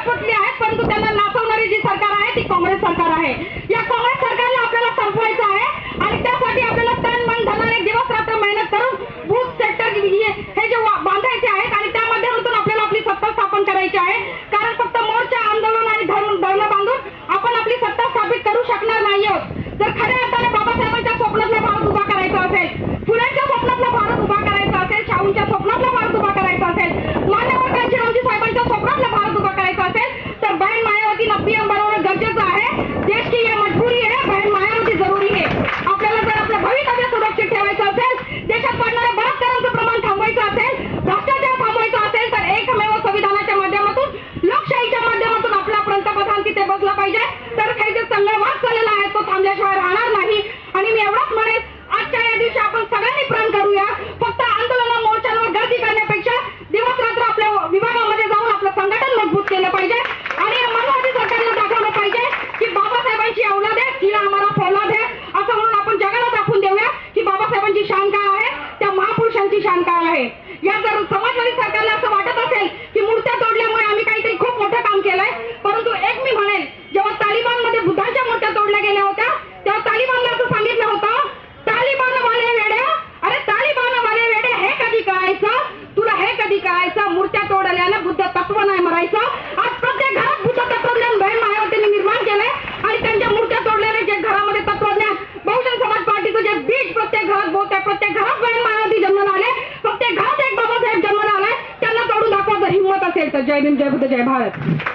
राजपुतली आहेत, परंतु त्यांना नाचवणारी जी सरकार आहे ती काँग्रेस सरकार आहे। या काँग्रेस सरकारला आपल्याला संपवायचं आहे आणि त्यासाठी आपल्याला तन मन धनाने दिवस रात्र मेहनत करून बूथ सेक्टर हे जे बांधायचे आहेत आणि त्या माध्यमातून आपल्याला आपली सत्ता स्थापन करायची आहे। कारण फक्त मोर्चा आंदोलन आणि धरणं बांधून आपण आपली सत्ता स्थापित करू शकणार नाही आहोत। जर खऱ्या अर्थाने बाबासाहेबांच्या स्वप्नातला भारत उभा करायचा असेल, फुलेंच्या स्वप्नातला भारत उभा करायचा असेल, शाहूंच्या स्वप्नातला भारत उभा करायचा असेल, मान्यवर कांचीरामजी साहेबांच्या स्वप्नातला भारत उभा करायचा असेल तर बहन मायावतीला पीएम बनवणं गरजेचं आहे। देश की ये मजबुरी है, बहन मायावती जरुरी है। आपल्याला जर आपलं भवितव्य सुरक्षित ठेवायचं असेल, देशात वाढणाऱ्या बलात्काराचं प्रमाण थांबवायचं असेल, भ्रष्टाचार थांबवायचा असेल तर एकमेव संविधानाच्या माध्यमातून, लोकशाहीच्या माध्यमातून आपला पंतप्रधान तिथे बसला पाहिजे। तर काही जे संघर्ष चाललेला आहे तो थांबल्याशिवाय राहणार नाही। आणि मी एवढंच म्हणेन, आजच्या या दिवशी आपण सगळ्यांनी प्रण करूया। फक्त आंदोलन मोर्चांवर गर्दी करण्यापेक्षा दिवस रात्र आपल्या विभागामध्ये जाऊन आपलं संघटन मजबूत केलं पाहिजे आणि मनवादी सरकारला दाखवलं पाहिजे की बाबासाहेबांची औलाद आहे, तिला आम्हाला फौलाद आहे, असं म्हणून आपण जगाला दाखवून देऊया की बाबासाहेबांची शान काय आहे, त्या महापुरुषांची शान काय आहे। या जर समाजवादी सरकारला असं वाटत असेल की मूर्त्या तोडल्यामुळे आम्ही काहीतरी खूप मोठं काम केलंय, परंतु एक मी म्हणेन, जेव्हा तालिबानमध्ये बुद्धांच्या मूर्त्या तोडल्या गेल्या होत्या तेव्हा तालिबानला असं सांगितलं होतं, तालिबानवाले वेड्या, अरे तालिबानवाले वेड्या हे कधी कळायचं, तुला हे कधी कळायचं, मूर्त्या तोडल्यानं बुद्ध तत्व नाही मरायचं। आज प्रत्येक घरात बुद्ध तत्वज्ञान बहन मायावतींनी निर्माण केलंय आणि त्यांच्या मूर्त्या तोडल्याने जे घरामध्ये तत्वज्ञान बहुजन समाज पार्टीचं जे बीज प्रत्येक घरात बोलतंय, प्रत्येक घरात बहन मायावती जन्माला आले, प्रत्येक घरात एक बाबासाहेब जन्माला आलाय, त्यांना तोडून दाखवा जर हिंमत असेल तर। जय भीम, जय बुद्ध, जय भारत।